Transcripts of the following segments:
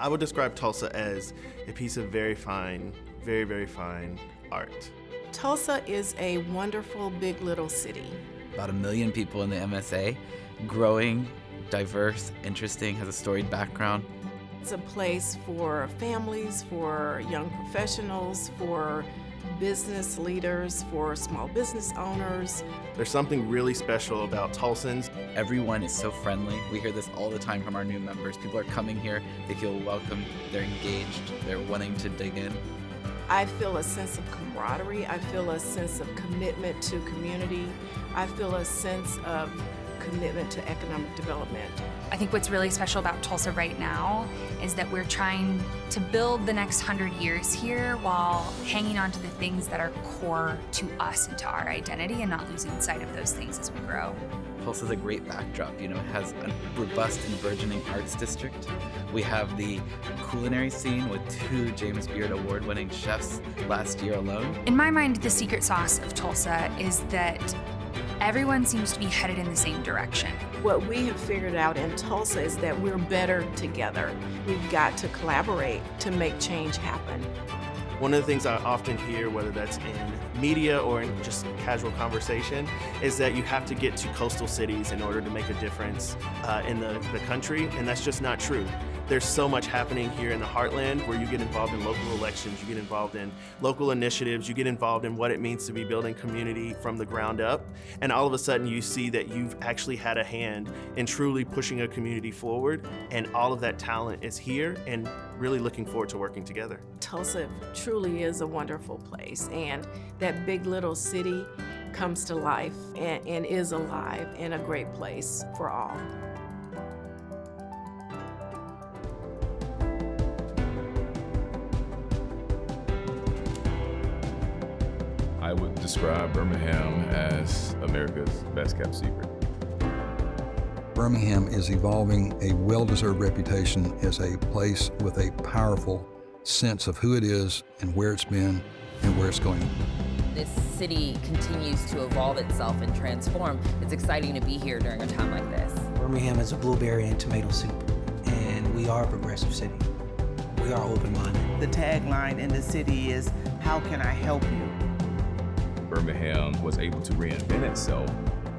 I would describe Tulsa as a piece of very fine, very, very fine art. Tulsa is a wonderful big little city. About 1 million people in the MSA, growing, diverse, interesting, has a storied background. It's a place for families, for young professionals, for business leaders, for small business owners. There's something really special about Tulsans. Everyone is so friendly. We hear this all the time from our new members. People are coming here, they feel welcome, they're engaged, they're wanting to dig in. I feel a sense of camaraderie. I feel a sense of commitment to community. I feel a sense of commitment to economic development. I think what's really special about Tulsa right now is that we're trying to build the next 100 years here while hanging on to the things that are core to us and to our identity and not losing sight of those things as we grow. Tulsa's a great backdrop, it has a robust and burgeoning arts district. We have the culinary scene with 2 James Beard award-winning chefs last year alone. In my mind, the secret sauce of Tulsa is that everyone seems to be headed in the same direction. What we have figured out in Tulsa is that we're better together. We've got to collaborate to make change happen. One of the things I often hear, whether that's in media or in just casual conversation, is that you have to get to coastal cities in order to make a difference in the country, and that's just not true. There's so much happening here in the Heartland where you get involved in local elections, you get involved in local initiatives, you get involved in what it means to be building community from the ground up, and all of a sudden you see that you've actually had a hand in truly pushing a community forward, and all of that talent is here and really looking forward to working together. Tulsa truly is a wonderful place, and that big little city comes to life and is alive and a great place for all. I would describe Birmingham as America's best kept secret. Birmingham is evolving a well-deserved reputation as a place with a powerful sense of who it is and where it's been and where it's going. This city continues to evolve itself and transform. It's exciting to be here during a time like this. Birmingham is a blueberry and tomato soup, and we are a progressive city. We are open-minded. The tagline in the city is, "How can I help you?" Birmingham was able to reinvent itself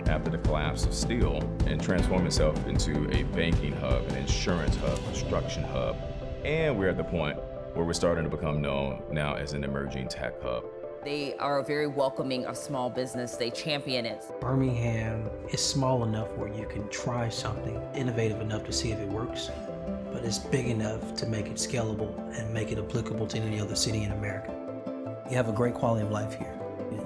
after the collapse of steel and transform itself into a banking hub, an insurance hub, construction hub. And we're at the point where we're starting to become known now as an emerging tech hub. They are very welcoming of small business. They champion it. Birmingham is small enough where you can try something innovative enough to see if it works, but it's big enough to make it scalable and make it applicable to any other city in America. You have a great quality of life here.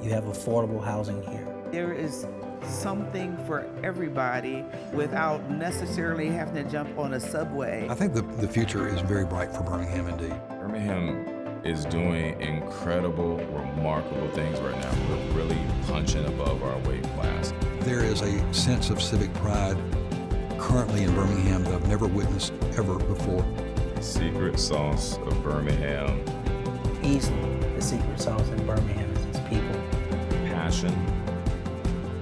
You have affordable housing here. There is something for everybody without necessarily having to jump on a subway. I think the future is very bright for Birmingham indeed. Birmingham is doing incredible, remarkable things right now. We're really punching above our weight class. There is a sense of civic pride currently in Birmingham that I've never witnessed ever before. The secret sauce of Birmingham. Easily, the secret sauce in Birmingham is its people. Passion,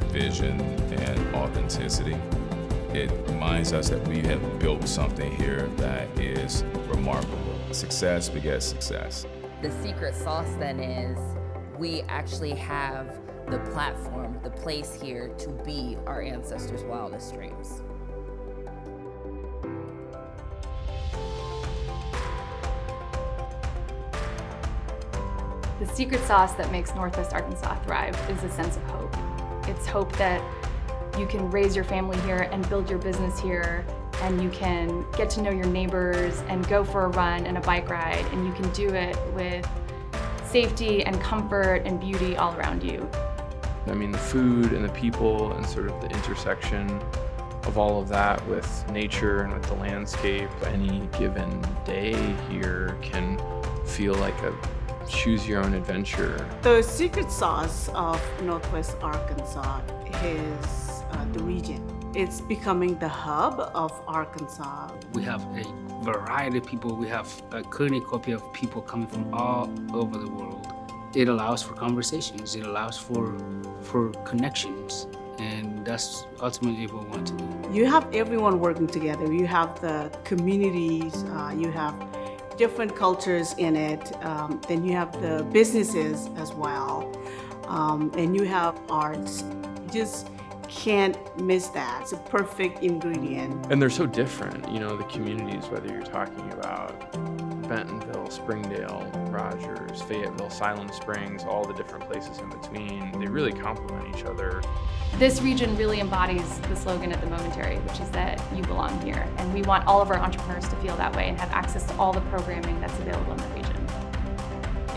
vision, and authenticity. It reminds us that we have built something here that is remarkable. Success begets success. The secret sauce then is we actually have the platform, the place here to be our ancestors' wildest dreams. The secret sauce that makes Northwest Arkansas thrive is a sense of hope. It's hope that you can raise your family here and build your business here, and you can get to know your neighbors and go for a run and a bike ride, and you can do it with safety and comfort and beauty all around you. I mean, the food and the people and sort of the intersection of all of that with nature and with the landscape, any given day here can feel like a choose your own adventure. The secret sauce of Northwest Arkansas is the region. It's becoming the hub of Arkansas. We have a variety of people. We have a cornucopia of people coming from all over the world. It allows for conversations. It allows for connections. and that's ultimately what we want to do. You have everyone working together. You have the communities, you have different cultures in it, then you have the businesses as well, and you have arts. You just can't miss that. It's a perfect ingredient. And they're so different, you know, the communities, whether you're talking about Bentonville, Springdale, Rogers, Fayetteville, Siloam Springs, all the different places in between, they really complement each other. This region really embodies the slogan at the Momentary, which is that you belong here. And we want all of our entrepreneurs to feel that way and have access to all the programming that's available in the region.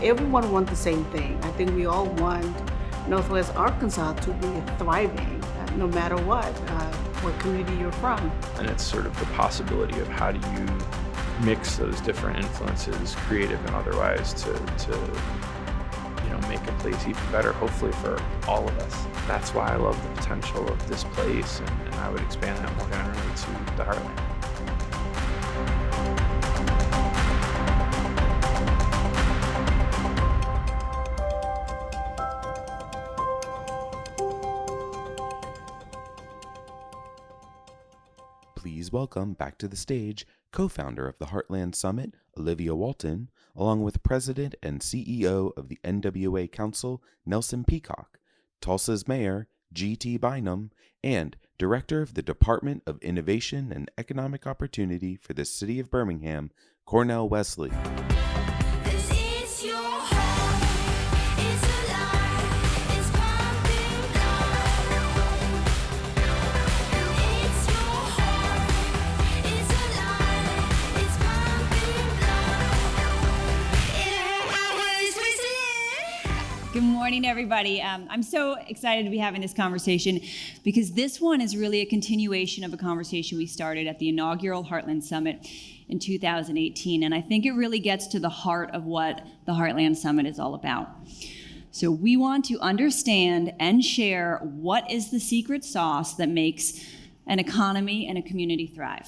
Everyone wants the same thing. I think we all want Northwest Arkansas to be thriving, no matter what community you're from. And it's sort of the possibility of how do you mix those different influences, creative and otherwise, to make a place even better, hopefully for all of us. That's why I love the potential of this place, and I would expand that more generally to the Heartland. Please welcome back to the stage co-founder of the Heartland Summit, Olivia Walton, along with President and CEO of the NWA Council, Nelson Peacock, Tulsa's Mayor, G.T. Bynum, and Director of the Department of Innovation and Economic Opportunity for the City of Birmingham, Cornell Wesley. Good morning, everybody. I'm so excited to be having this conversation because this one is really a continuation of a conversation we started at the inaugural Heartland Summit in 2018, and I think it really gets to the heart of what the Heartland Summit is all about. So we want to understand and share what is the secret sauce that makes an economy and a community thrive.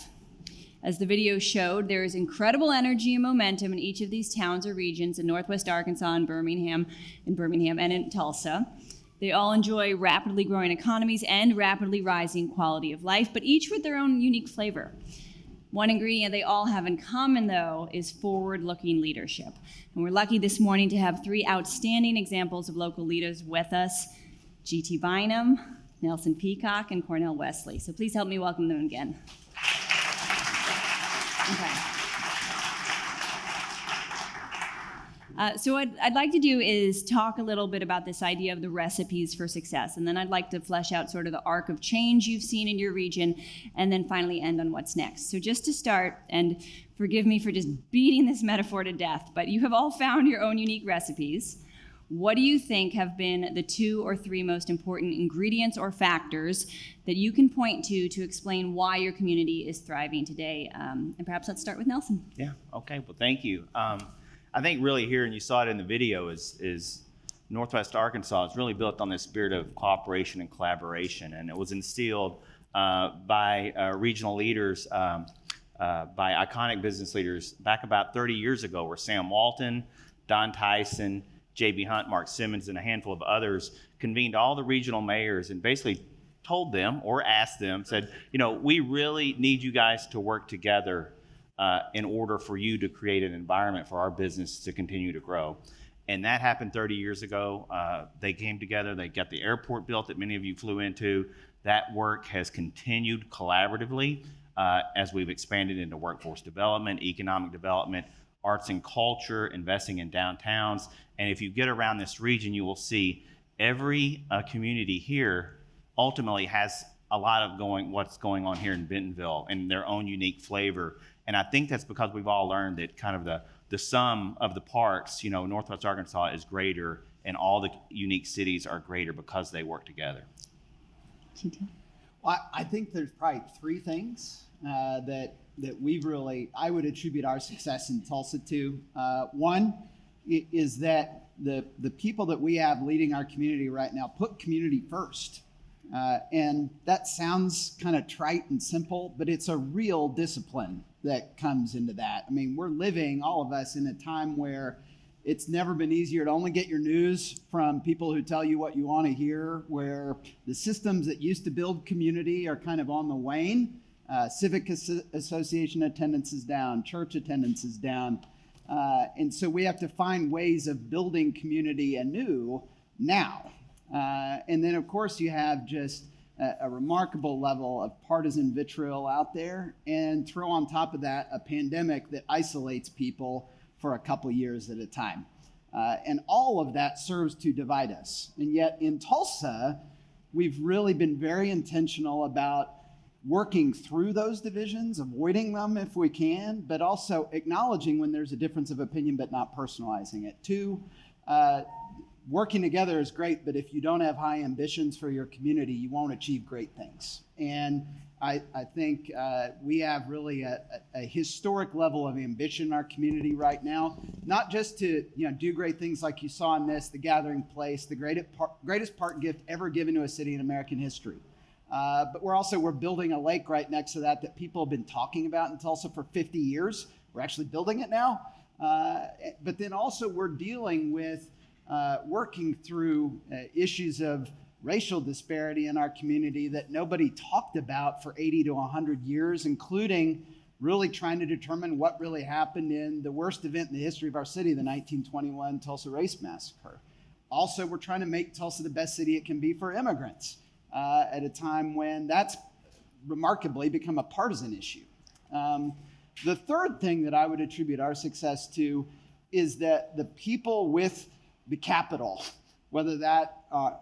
As the video showed, there is incredible energy and momentum in each of these towns or regions in Northwest Arkansas and Birmingham and in Tulsa. They all enjoy rapidly growing economies and rapidly rising quality of life, but each with their own unique flavor. One ingredient they all have in common, though, is forward-looking leadership. And we're lucky this morning to have three outstanding examples of local leaders with us: G.T. Bynum, Nelson Peacock, and Cornell Wesley. So please help me welcome them again. Okay. So what I'd like to do is talk a little bit about this idea of the recipes for success, and then I'd like to flesh out sort of the arc of change you've seen in your region, and then finally end on what's next. So just to start, and forgive me for just beating this metaphor to death, but you have all found your own unique recipes. What do you think have been the 2 or 3 most important ingredients or factors that you can point to explain why your community is thriving today? And perhaps let's start with Nelson. Yeah, okay, well, thank you. I think really here, and you saw it in the video, is Northwest Arkansas is really built on this spirit of cooperation and collaboration, and it was instilled by regional leaders, by iconic business leaders back about 30 years ago, where Sam Walton, Don Tyson, J.B. Hunt, Mark Simmons, and a handful of others convened all the regional mayors and basically told them or asked them, said, we really need you guys to work together in order for you to create an environment for our business to continue to grow. And that happened 30 years ago. They came together, they got the airport built that many of you flew into. That work has continued collaboratively as we've expanded into workforce development, economic development, arts and culture, investing in downtowns. And if you get around this region, you will see every community here ultimately has a lot of what's going on here in Bentonville and their own unique flavor. And I think that's because we've all learned that kind of the sum of the parts, Northwest Arkansas is greater, and all the unique cities are greater because they work together. Well, I think there's probably 3 things that we've I would attribute our success in Tulsa to. One is that the people that we have leading our community right now put community first. And that sounds kind of trite and simple, but it's a real discipline that comes into that. I mean, we're living, all of us, in a time where It's never been easier to only get your news from people who tell you what you want to hear, where the systems that used to build community are kind of on the wane. Civic association attendance is down, church attendance is down. And so we have to find ways of building community anew now. And then, of course, you have just a remarkable level of partisan vitriol out there, and throw on top of that a pandemic that isolates people for a couple years at a time. And all of that serves to divide us. And yet in Tulsa, we've really been very intentional about working through those divisions, avoiding them if we can, but also acknowledging when there's a difference of opinion, but not personalizing it. Two, working together is great, but if you don't have high ambitions for your community, you won't achieve great things. And I think we have really a historic level of ambition in our community right now, not just to do great things like you saw in this, the Gathering Place, the greatest park gift ever given to a city in American history. But we're building a lake right next to that people have been talking about in Tulsa for 50 years. We're actually building it now. But then also we're dealing with working through issues of racial disparity in our community that nobody talked about for 80 to 100 years, including really trying to determine what really happened in the worst event in the history of our city, the 1921 Tulsa Race Massacre. Also, we're trying to make Tulsa the best city it can be for immigrants at a time when that's remarkably become a partisan issue. The third thing that I would attribute our success to is that the people with the capital, whether that are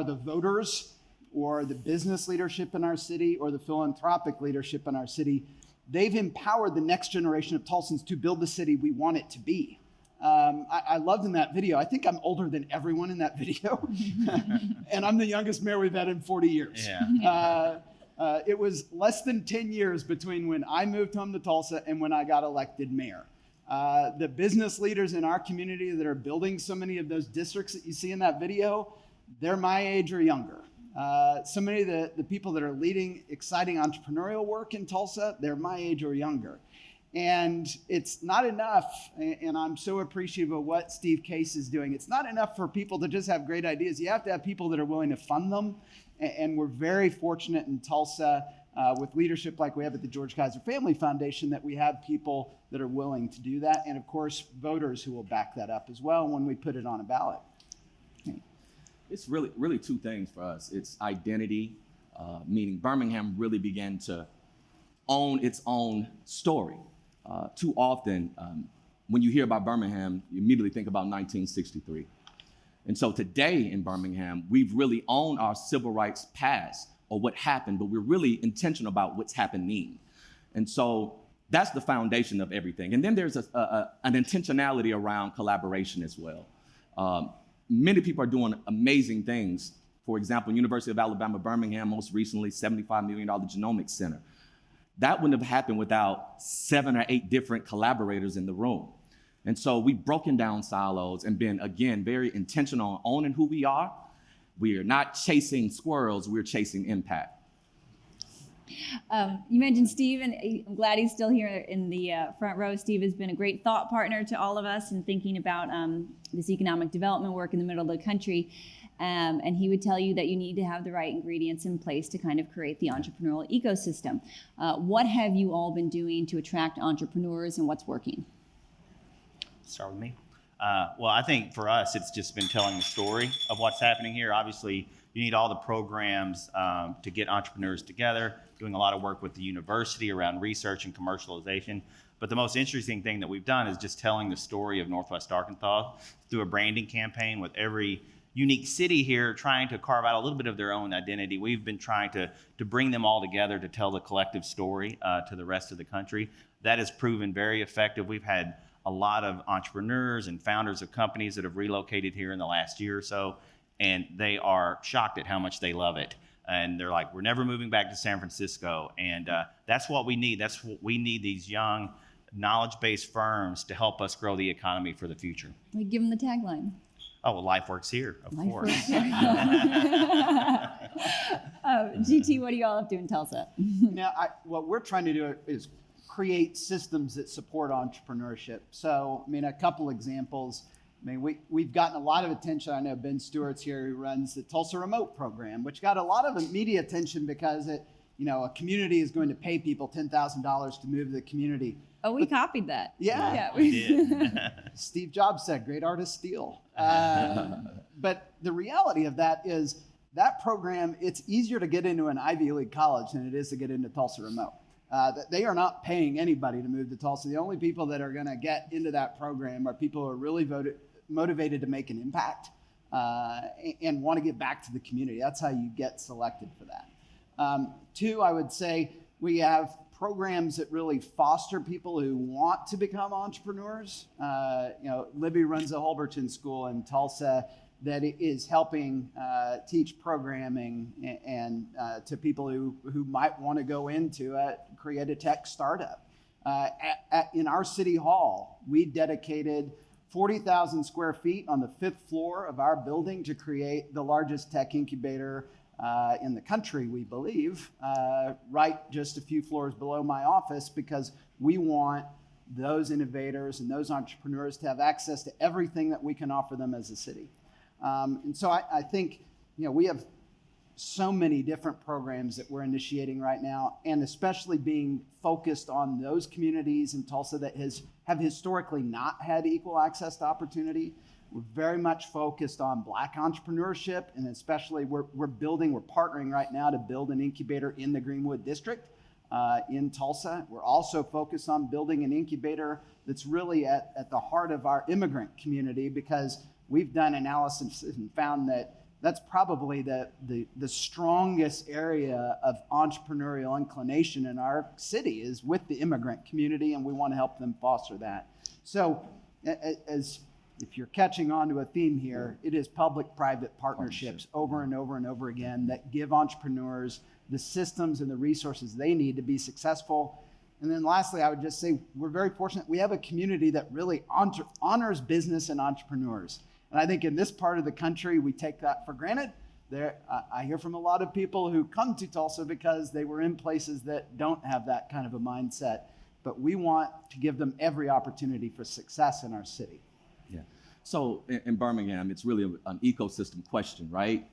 the voters or the business leadership in our city or the philanthropic leadership in our city, they've empowered the next generation of Tulsans to build the city we want it to be. I loved in that video, I think I'm older than everyone in that video, and I'm the youngest mayor we've had in 40 years. Yeah. It was less than 10 years between when I moved home to Tulsa and when I got elected mayor. The business leaders in our community that are building so many of those districts that you see in that video, they're my age or younger. So many of the people that are leading exciting entrepreneurial work in Tulsa, they're my age or younger. And it's not enough, and I'm so appreciative of what Steve Case is doing. It's not enough for people to just have great ideas. You have to have people that are willing to fund them. And we're very fortunate in Tulsa with leadership like we have at the George Kaiser Family Foundation that we have people that are willing to do that. And of course, voters who will back that up as well when we put it on a ballot. It's really two things for us. It's identity, meaning Birmingham really began to own its own story. Too often, when you hear about Birmingham, you immediately think about 1963. And so today in Birmingham, we've really owned our civil rights past or what happened, but we're really intentional about what's happening. And so that's the foundation of everything. And then there's an intentionality around collaboration as well. Many people are doing amazing things. For example, University of Alabama, Birmingham, most recently, $75 million genomics center. That wouldn't have happened without 7 or 8 different collaborators in the room. And so we've broken down silos and been, again, very intentional on owning who we are. We are not chasing squirrels, we're chasing impact. You mentioned Steve, and I'm glad he's still here in the front row. Steve has been a great thought partner to all of us in thinking about this economic development work in the middle of the country. And he would tell you that you need to have the right ingredients in place to kind of create the entrepreneurial ecosystem. What have you all been doing to attract entrepreneurs, and what's working? Start with me. Well, I think for us, it's just been telling the story of what's happening here. Obviously, you need all the programs to get entrepreneurs together, doing a lot of work with the university around research and commercialization. But the most interesting thing that we've done is just telling the story of Northwest Arkansas through a branding campaign with every unique city here trying to carve out a little bit of their own identity. We've been trying to bring them all together to tell the collective story to the rest of the country. That has proven very effective. We've had a lot of entrepreneurs and founders of companies that have relocated here in the last year or so, and they are shocked at how much they love it. And they're like, we're never moving back to San Francisco. And that's what we need. That's what we need, these young, knowledge-based firms to help us grow the economy for the future. We give them the tagline. Oh, well, life works here, of course. GT, what are you all up to in Tulsa? Now, what we're trying to do is create systems that support entrepreneurship. So, I mean, a couple examples. I mean, we've gotten a lot of attention. I know Ben Stewart's here, who runs the Tulsa Remote program, which got a lot of media attention because a community is going to pay people $10,000 to move to the community. Oh, we copied that. Yeah. We did. Steve Jobs said, great artists steal. But the reality of that is that program, it's easier to get into an Ivy League college than it is to get into Tulsa Remote. They are not paying anybody to move to Tulsa. The only people that are going to get into that program are people who are really motivated to make an impact and want to give back to the community. That's how you get selected for that. Two, I would say we have programs that really foster people who want to become entrepreneurs. Libby runs a Holberton school in Tulsa that is helping teach programming and to people who might want to go into create a tech startup. In our city hall, we dedicated 40,000 square feet on the 5th floor of our building to create the largest tech incubator in the country, we believe, right just a few floors below my office, because we want those innovators and those entrepreneurs to have access to everything that we can offer them as a city. And so I think, we have so many different programs that we're initiating right now, and especially being focused on those communities in Tulsa that have historically not had equal access to opportunity. We're very much focused on Black entrepreneurship, and especially we're partnering right now to build an incubator in the Greenwood District in Tulsa. We're also focused on building an incubator that's really at the heart of our immigrant community, because we've done analysis and found that that's probably the strongest area of entrepreneurial inclination in our city is with the immigrant community, and we want to help them foster that. So if you're catching on to a theme here, it is public-private partnerships over and over and over again that give entrepreneurs the systems and the resources they need to be successful. And then lastly, I would just say we're very fortunate. We have a community that really honors business and entrepreneurs. And I think in this part of the country, we take that for granted. I hear from a lot of people who come to Tulsa because they were in places that don't have that kind of a mindset. But we want to give them every opportunity for success in our city. Yeah. So in Birmingham, it's really an ecosystem question, right?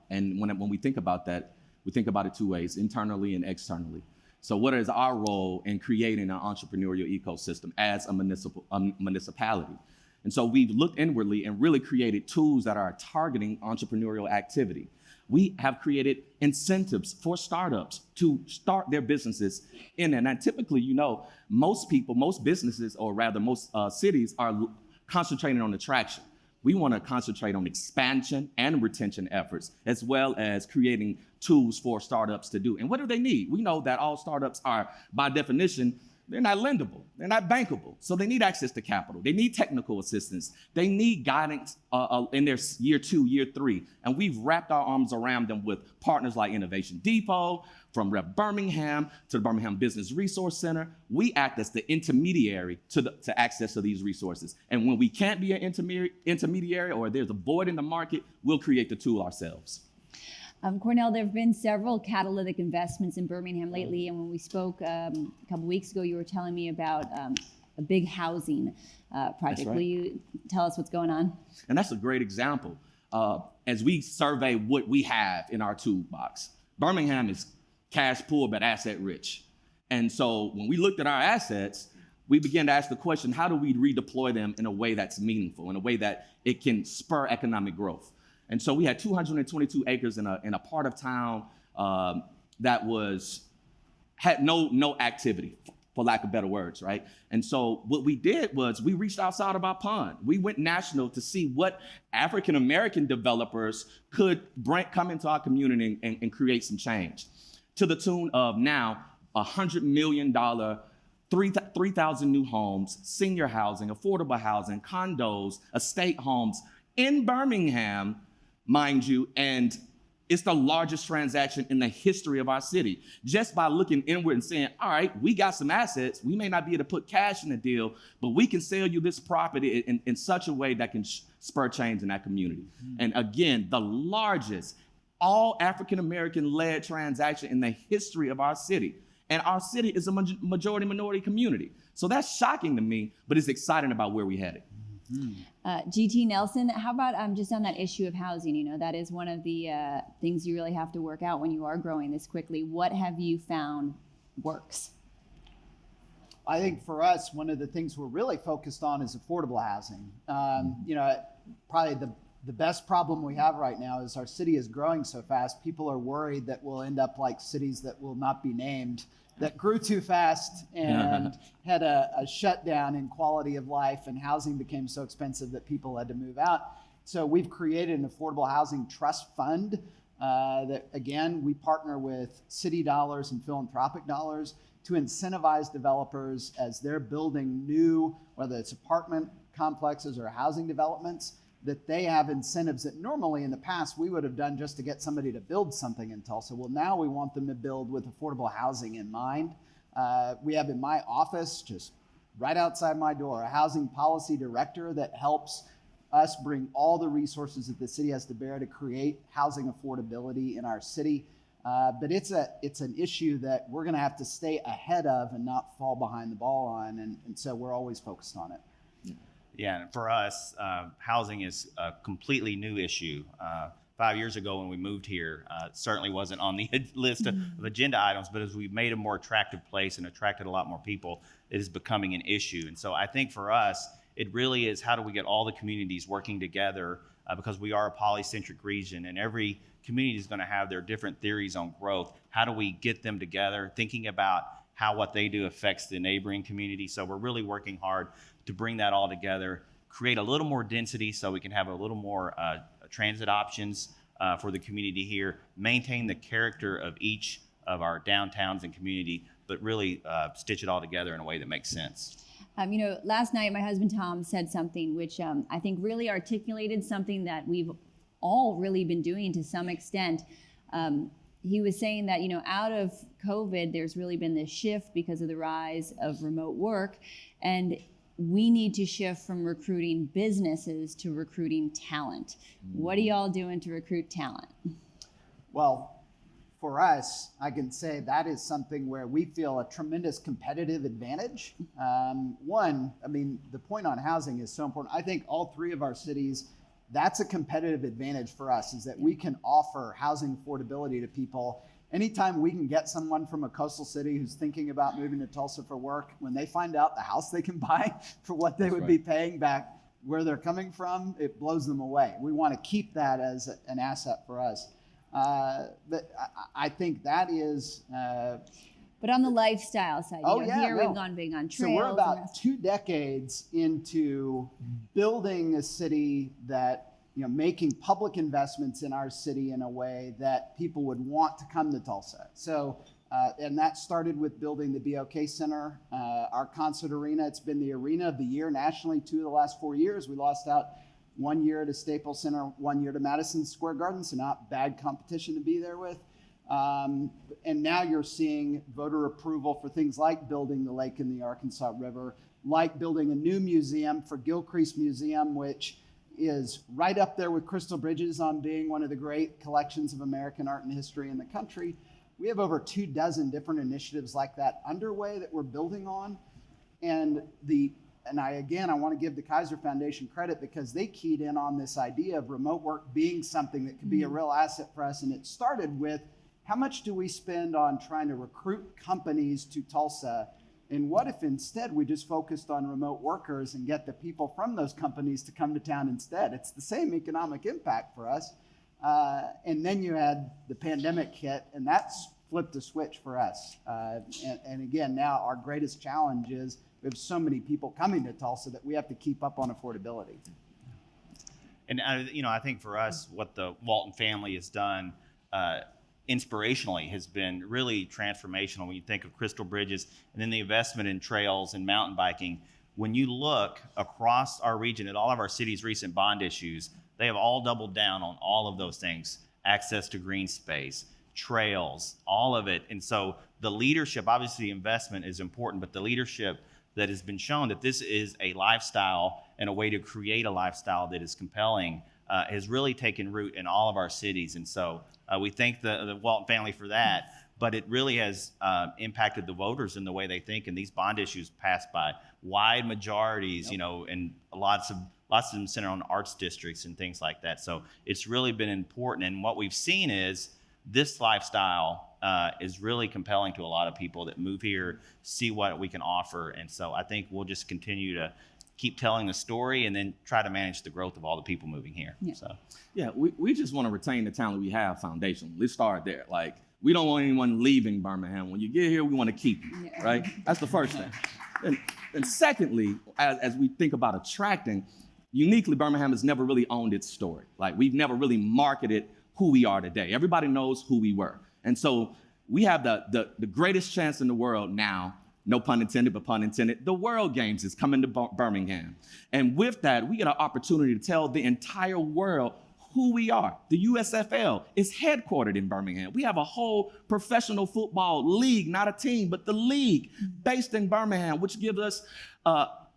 And when we think about that, we think about it two ways, internally and externally. So what is our role in creating an entrepreneurial ecosystem as a municipality? And so we've looked inwardly and really created tools that are targeting entrepreneurial activity. We have created incentives for startups to start their businesses in there. And typically, most businesses, or rather most cities, are concentrating on attraction. We want to concentrate on expansion and retention efforts, as well as creating tools for startups to do. And what do they need? We know that all startups are, by definition, they're not lendable, they're not bankable. So they need access to capital. They need technical assistance. They need guidance in their year 2, year 3. And we've wrapped our arms around them with partners like Innovation Depot, from Rep Birmingham to the Birmingham Business Resource Center. We act as the intermediary to access to these resources. And when we can't be an intermediary, or there's a void in the market, we'll create the tool ourselves. Cornell, there have been several catalytic investments in Birmingham lately, and when we spoke a couple weeks ago, you were telling me about a big housing project. That's right. Will you tell us what's going on? And that's a great example. As we survey what we have in our toolbox, Birmingham is cash poor but asset rich. And so when we looked at our assets, we began to ask the question, how do we redeploy them in a way that's meaningful, in a way that it can spur economic growth? And so we had 222 acres in a part of town that had no activity, for lack of better words, right? And so what we did was we reached outside of our pond. We went national to see what African-American developers could come into our community and create some change, to the tune of now $100 million, 3,000 new homes, senior housing, affordable housing, condos, estate homes in Birmingham, mind you, and it's the largest transaction in the history of our city. Just by looking inward and saying, all right, we got some assets. We may not be able to put cash in the deal, but we can sell you this property in such a way that can spur change in that community. Mm-hmm. And again, the largest all African-American led transaction in the history of our city. And our city is a majority minority community. So that's shocking to me, but it's exciting about where we're headed. GT Nelson, how about just on that issue of housing? You know, that is one of the things you really have to work out when you are growing this quickly. What have you found works? I think for us, one of the things we're really focused on is affordable housing. You know, probably the best problem we have right now is our city is growing so fast. People are worried that we'll end up like cities that will not be named, that grew too fast and had a shutdown in quality of life, and housing became so expensive that people had to move out. So we've created an affordable housing trust fund that, again, we partner with city dollars and philanthropic dollars to incentivize developers as they're building new, whether it's apartment complexes or housing developments, that they have incentives that normally in the past we would have done just to get somebody to build something in Tulsa. Well, now we want them to build with affordable housing in mind. We have in my office, just right outside my door, a housing policy director that helps us bring all the resources that the city has to bear to create housing affordability in our city. But it's an issue that we're going to have to stay ahead of and not fall behind the ball on, and so we're always focused on it. Yeah, and for us, housing is a completely new issue. 5 years ago when we moved here, it certainly wasn't on the list of agenda items, but as we've made a more attractive place and attracted a lot more people, it is becoming an issue. And so I think for us, it really is how do we get all the communities working together because we are a polycentric region and every community is going to have their different theories on growth. How do we get them together, thinking about how what they do affects the neighboring community? So we're really working hard to bring that all together, create a little more density so we can have a little more transit options for the community here, maintain the character of each of our downtowns and community, but really stitch it all together in a way that makes sense. You know, last night my husband Tom said something which I think really articulated something that we've all really been doing to some extent. He was saying that, you know, out of COVID, there's really been this shift because of the rise of remote work, and we need to shift from recruiting businesses to recruiting talent. What are y'all doing to recruit talent? Well, for us, I can say that is something where we feel a tremendous competitive advantage. One, I mean, the point on housing is so important. I think all three of our cities, that's a competitive advantage for us, is that we can offer housing affordability to people. Anytime we can get someone from a coastal city who's thinking about moving to Tulsa for work, when they find out the house they can buy for what they would be paying back where they're coming from, it blows them away. We want to keep that as an asset for us. But I think that is... But on the lifestyle side, we've gone big on trails. So we're about 2 decades into building a city that, you know, making public investments in our city in a way that people would want to come to Tulsa. So, and that started with building the BOK Center, our concert arena. It's been the arena of the year nationally 2 of the last 4 years. We lost out 1 year to Staples Center, 1 year to Madison Square Garden, so not bad competition to be there with. And now you're seeing voter approval for things like building the lake in the Arkansas River, like building a new museum for Gilcrease Museum, which is right up there with Crystal Bridges on being one of the great collections of American art and history in the country. We have over 24 different initiatives like that underway that we're building on. And I want to give the Kaiser Foundation credit because they keyed in on this idea of remote work being something that could be a real asset for us. And it started with, how much do we spend on trying to recruit companies to Tulsa? And what if instead we just focused on remote workers and get the people from those companies to come to town instead? It's the same economic impact for us. And then you had the pandemic hit, and that's flipped the switch for us. And again, now our greatest challenge is we have so many people coming to Tulsa that we have to keep up on affordability. And I think for us, what the Walton family has done inspirationally has been really transformational. When you think of Crystal Bridges and then the investment in trails and mountain biking, when you look across our region at all of our cities' recent bond issues, they have all doubled down on all of those things: access to green space, trails, all of it. And so the leadership, obviously investment is important, but the leadership that has been shown that this is a lifestyle and a way to create a lifestyle that is compelling has really taken root in all of our cities. And so we thank the Walton family for that. but it really has impacted the voters in the way they think. And these bond issues passed by wide majorities, you know, and lots of them centered on arts districts and things like that. So it's really been important. And what we've seen is this lifestyle is really compelling to a lot of people that move here, see what we can offer. And so I think we'll just continue to keep telling the story and then try to manage the growth of all the people moving here. Yeah. So Yeah, we just want to retain the talent we have foundationally. Let's start there. Like, we don't want anyone leaving Birmingham. When you get here, we want to keep you, right? That's the first thing. And secondly, as we think about attracting, uniquely, Birmingham has never really owned its story. Like, we've never really marketed who we are today. Everybody knows who we were. And so we have the greatest chance in the world now, no pun intended, but pun intended, the World Games is coming to Birmingham. And with that, we get an opportunity to tell the entire world who we are. The USFL is headquartered in Birmingham. We have a whole professional football league, not a team, but the league based in Birmingham, which gives us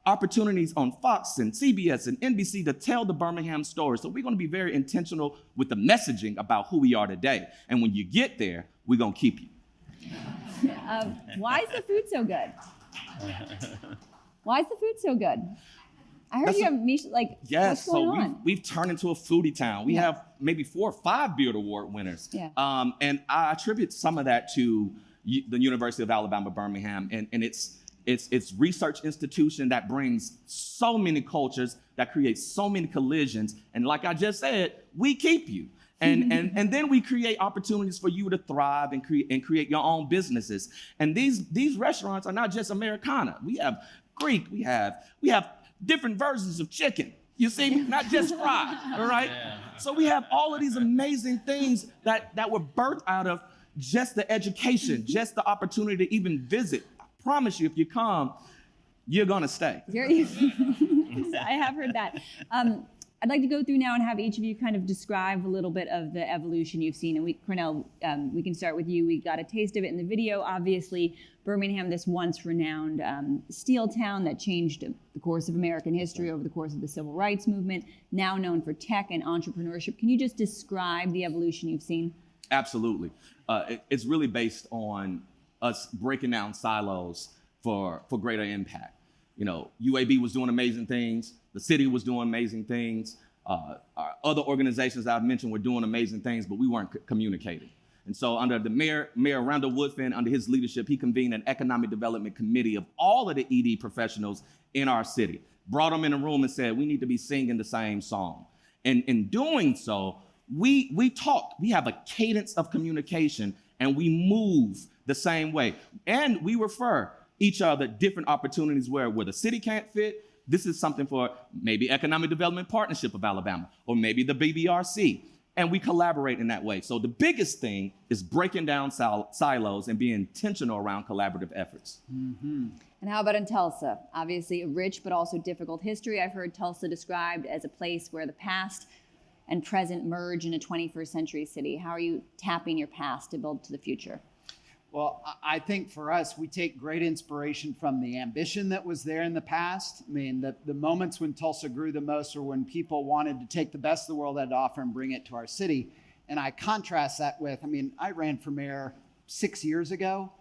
opportunities on Fox and CBS and NBC to tell the Birmingham story. So we're going to be very intentional with the messaging about who we are today. And when you get there, we're going to keep you. Why is the food so good? Why is the food so good? I heard you have Yes, what's going on? We've turned into a foodie town. We have maybe 4 or 5 Beard Award winners. Yeah. And I attribute some of that to the University of Alabama, Birmingham, and its research institution that brings so many cultures, that creates so many collisions. And like I just said, we keep you. And then we create opportunities for you to thrive and create your own businesses. And these restaurants are not just Americana. We have Greek, we have different versions of chicken. You see, not just fried, all right? Yeah. So we have all of these amazing things that were birthed out of just the education, just the opportunity to even visit. I promise you, if you come, you're gonna stay. I have heard that. I'd like to go through now and have each of you kind of describe a little bit of the evolution you've seen. And Cornell, we can start with you. We got a taste of it in the video. Obviously, Birmingham, this once renowned steel town that changed the course of American history over the course of the Civil Rights Movement, now known for tech and entrepreneurship. Can you just describe the evolution you've seen? Absolutely. It's really based on us breaking down silos for greater impact. You know, UAB was doing amazing things. The city was doing amazing things. Our other organizations that I've mentioned were doing amazing things, but we weren't communicating. And so under the Mayor Randall Woodfin, under his leadership, he convened an economic development committee of all of the ED professionals in our city, brought them in a room and said, we need to be singing the same song. And in doing so, we talk. We have a cadence of communication, and we move the same way. And we refer each other different opportunities where the city can't fit. This is something for maybe Economic Development Partnership of Alabama, or maybe the BBRC. And we collaborate in that way. So the biggest thing is breaking down silos and being intentional around collaborative efforts. Mm-hmm. And how about in Tulsa? Obviously a rich but also difficult history. I've heard Tulsa described as a place where the past and present merge in a 21st century city. How are you tapping your past to build to the future? Well, I think for us, we take great inspiration from the ambition that was there in the past. I mean, the moments when Tulsa grew the most are when people wanted to take the best the world had to offer and bring it to our city. And I contrast that with, I ran for mayor 6 years ago,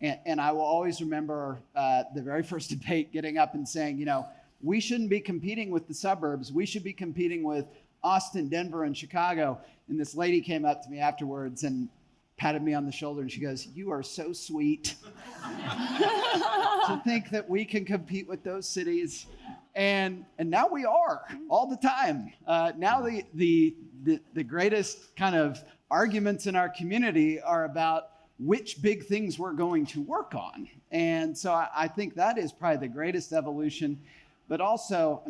and I will always remember the very first debate getting up and saying, we shouldn't be competing with the suburbs. We should be competing with Austin, Denver, and Chicago. And this lady came up to me afterwards and patted me on the shoulder, and she goes, "You are so sweet to think that we can compete with those cities." And now we are all the time. Now the greatest kind of arguments in our community are about which big things we're going to work on. And so I think that is probably the greatest evolution. But also,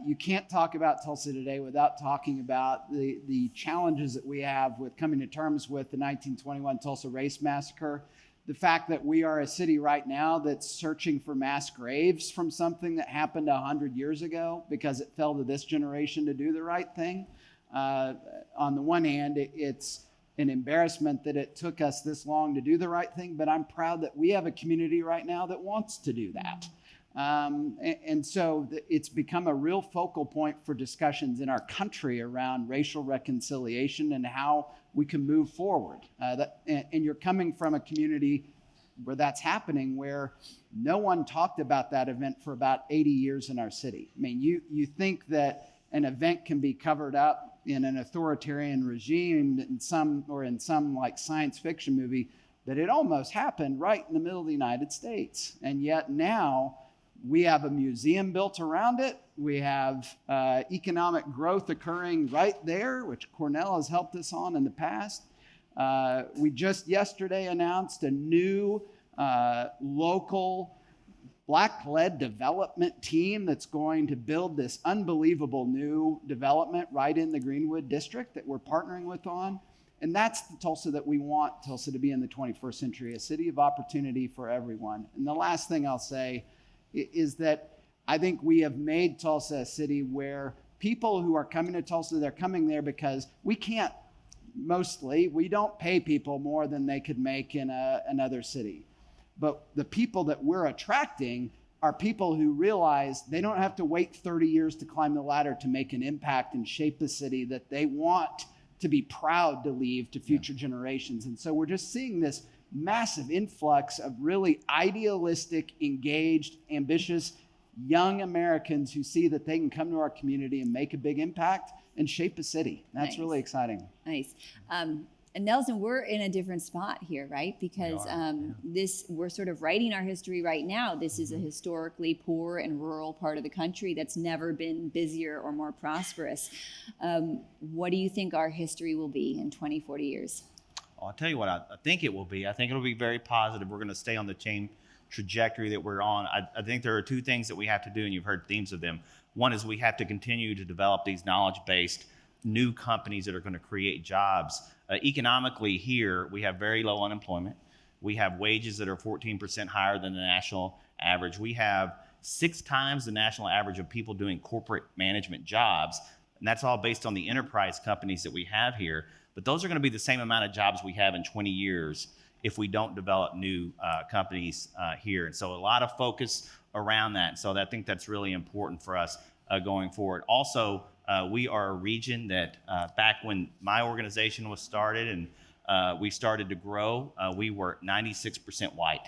you can't talk about Tulsa today without talking about the challenges that we have with coming to terms with the 1921 Tulsa Race Massacre. The fact that we are a city right now that's searching for mass graves from something that happened 100 years ago because it fell to this generation to do the right thing. On the one hand, it's an embarrassment that it took us this long to do the right thing, but I'm proud that we have a community right now that wants to do that. And so it's become a real focal point for discussions in our country around racial reconciliation and how we can move forward. And you're coming from a community where that's happening, where no one talked about that event for about 80 years in our city. I mean, you think that an event can be covered up in an authoritarian regime in some like science fiction movie, but it almost happened right in the middle of the United States. And yet now we have a museum built around it. We have economic growth occurring right there, which Cornell has helped us on in the past. We just yesterday announced a new local Black-led development team that's going to build this unbelievable new development right in the Greenwood district that we're partnering with on. And that's the Tulsa that we want Tulsa to be in the 21st century, a city of opportunity for everyone. And the last thing I'll say is that I think we have made Tulsa a city where people who are coming to Tulsa, they're coming there because we don't pay people more than they could make in another city. But the people that we're attracting are people who realize they don't have to wait 30 years to climb the ladder to make an impact and shape a city that they want to be proud to leave to future generations. And so we're just seeing this massive influx of really idealistic, engaged, ambitious young Americans who see that they can come to our community and make a big impact and shape a city. That's really exciting. Nice. And Nelson, we're in a different spot here, right? Because we're sort of writing our history right now. This is a historically poor and rural part of the country that's never been busier or more prosperous. What do you think our history will be in 20, 40 years? I'll tell you what I think it will be. I think it'll be very positive. We're going to stay on the same trajectory that we're on. I think there are two things that we have to do, and you've heard themes of them. One is we have to continue to develop these knowledge-based new companies that are going to create jobs. Economically here, we have very low unemployment. We have wages that are 14% higher than the national average. We have 6 times the national average of people doing corporate management jobs. And that's all based on the enterprise companies that we have here. But those are going to be the same amount of jobs we have in 20 years if we don't develop new companies here. And so a lot of focus around that. So I think that's really important for us going forward. Also, we are a region that back when my organization was started and we started to grow, we were 96% white.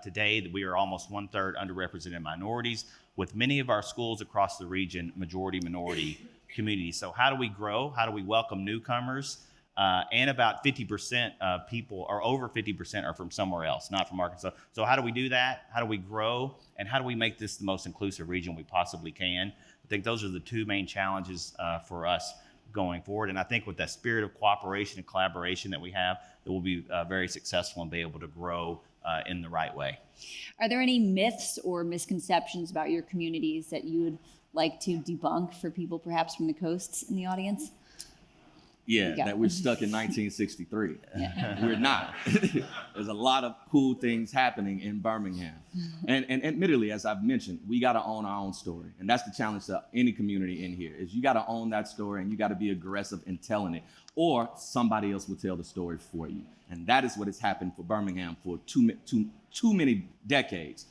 Today, we are almost 1/3 underrepresented minorities, with many of our schools across the region majority minority communities. So how do we grow? How do we welcome newcomers? And about 50% of people, or over 50%, are from somewhere else, not from Arkansas. So how do we do that? How do we grow? And how do we make this the most inclusive region we possibly can? I think those are the two main challenges for us going forward. And I think with that spirit of cooperation and collaboration that we have, that we'll be very successful and be able to grow in the right way. Are there any myths or misconceptions about your communities that you would like to debunk for people perhaps from the coasts in the audience? Yeah, that we're stuck in 1963. We're not. There's a lot of cool things happening in Birmingham. And admittedly, as I've mentioned, we got to own our own story. And that's the challenge to any community in here, is you got to own that story and you got to be aggressive in telling it, or somebody else will tell the story for you. And that is what has happened for Birmingham for too many decades.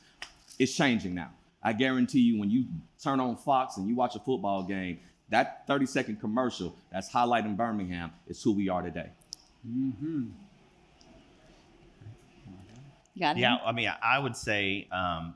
It's changing now. I guarantee you, when you turn on Fox and you watch a football game, that 30-second commercial that's highlighting Birmingham is who we are today. Mm-hmm. Yeah, I mean, I would say,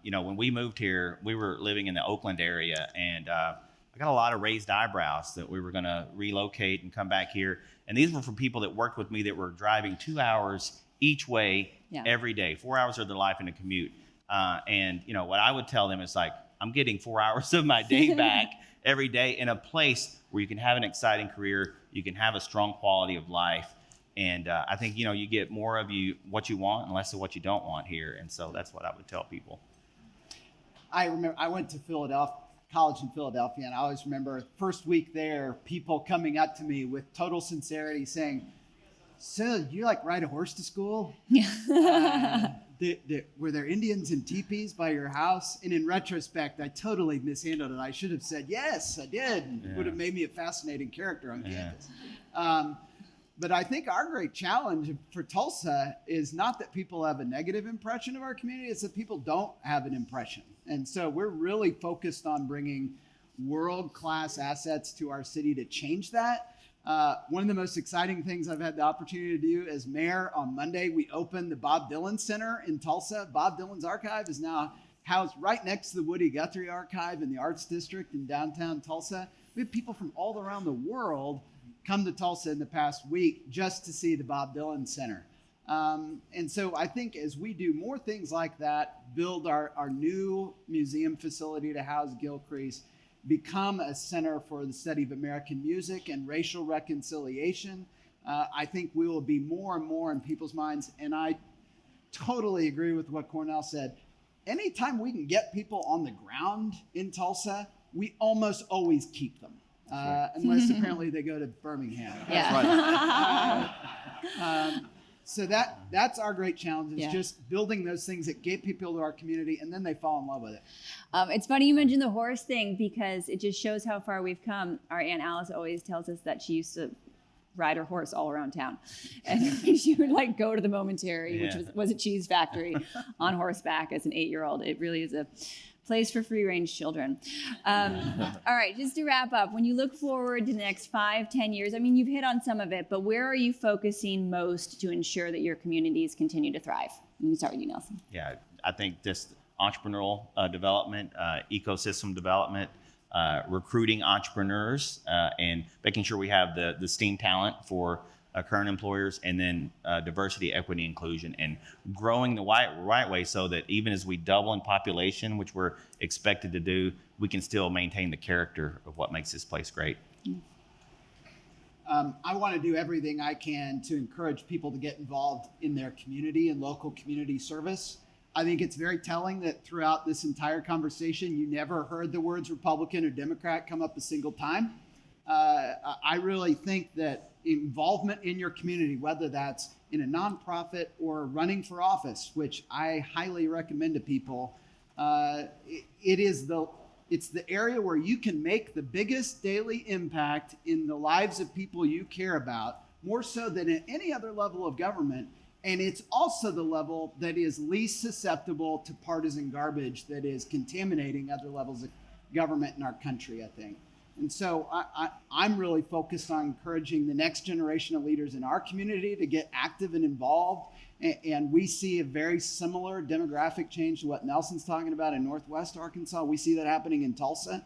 when we moved here, we were living in the Oakland area, and I got a lot of raised eyebrows that we were going to relocate and come back here. And these were from people that worked with me that were driving 2 hours each way every day, 4 hours of their life in a commute. And what I would tell them is, like, I'm getting 4 hours of my day back every day in a place where you can have an exciting career, you can have a strong quality of life. And I think, you get more of what you want and less of what you don't want here. And so that's what I would tell people. I remember I went to college in Philadelphia, and I always remember first week there, people coming up to me with total sincerity saying, "So you ride a horse to school?" Yeah. Were there Indians and teepees by your house? And in retrospect, I totally mishandled it. I should have said, yes, I did. It would have made me a fascinating character on campus. But I think our great challenge for Tulsa is not that people have a negative impression of our community, it's that people don't have an impression. And so we're really focused on bringing world-class assets to our city to change that. One of the most exciting things I've had the opportunity to do as mayor, on Monday, we opened the Bob Dylan Center in Tulsa. Bob Dylan's archive is now housed right next to the Woody Guthrie Archive in the Arts District in downtown Tulsa. We have people from all around the world come to Tulsa in the past week just to see the Bob Dylan Center. And so I think as we do more things like that, build our new museum facility to house Gilcrease, become a center for the study of American music and racial reconciliation, I think we will be more and more in people's minds. And I totally agree with what Cornell said. Anytime we can get people on the ground in Tulsa, we almost always keep them. Unless apparently they go to Birmingham. Yeah. So that's our great challenge, is just building those things that get people to our community, and then they fall in love with it. It's funny you mentioned the horse thing, because it just shows how far we've come. Our Aunt Alice always tells us that she used to ride her horse all around town, and she would like go to the Momentary, which was a cheese factory, on horseback as an 8-year-old. It really is a place for free-range children. All right, just to wrap up, when you look forward to the next 5-10 years, I mean, you've hit on some of it, but where are you focusing most to ensure that your communities continue to thrive? We can start with you, Nelson. Yeah, I think just entrepreneurial development, ecosystem development, recruiting entrepreneurs, and making sure we have the STEAM talent for current employers, and then diversity, equity, inclusion, and growing the right way so that even as we double in population, which we're expected to do, we can still maintain the character of what makes this place great. I want to do everything I can to encourage people to get involved in their community and local community service. I think it's very telling that throughout this entire conversation, you never heard the words Republican or Democrat come up a single time. I really think that involvement in your community, whether that's in a nonprofit or running for office, which I highly recommend to people, it's the area where you can make the biggest daily impact in the lives of people you care about, more so than at any other level of government. And it's also the level that is least susceptible to partisan garbage that is contaminating other levels of government in our country, I think. And so I'm really focused on encouraging the next generation of leaders in our community to get active and involved. And we see a very similar demographic change to what Nelson's talking about in Northwest Arkansas. We see that happening in Tulsa.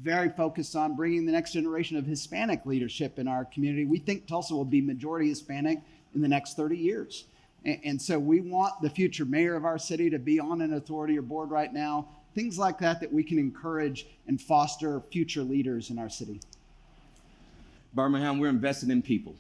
Very focused on bringing the next generation of Hispanic leadership in our community. We think Tulsa will be majority Hispanic in the next 30 years. And so we want the future mayor of our city to be on an authority or board right now. Things like that we can encourage and foster future leaders in our city. Birmingham, we're invested in people.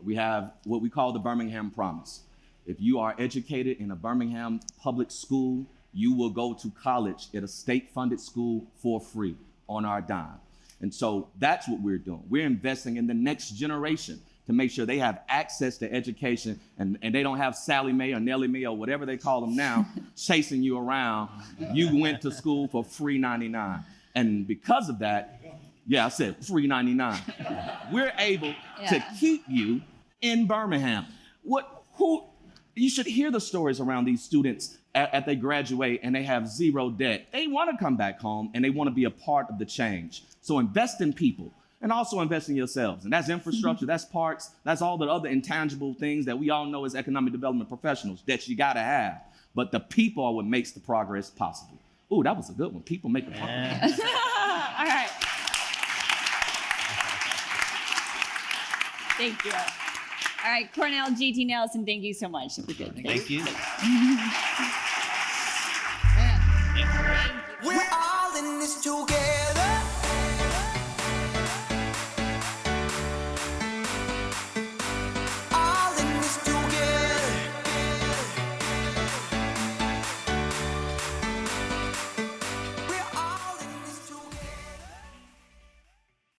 We have what we call the Birmingham Promise. If you are educated in a Birmingham public school, you will go to college at a state-funded school for free on our dime. And so that's what we're doing. We're investing in the next generation to make sure they have access to education, and they don't have Sally Mae or Nellie Mae or whatever they call them now chasing you around. You went to school for free 99. And because of that, I said free 99. We're able to keep you in Birmingham. You should hear the stories around these students as they graduate and they have zero debt. They want to come back home and they want to be a part of the change. So invest in people. And also invest in yourselves. And that's infrastructure, that's parks, that's all the other intangible things that we all know as economic development professionals that you gotta have. But the people are what makes the progress possible. Ooh, that was a good one. People make the progress. All right. Thank you. All right, Cornell, GT Nelson, thank you so much. It was good. Thank you. We're all in this together.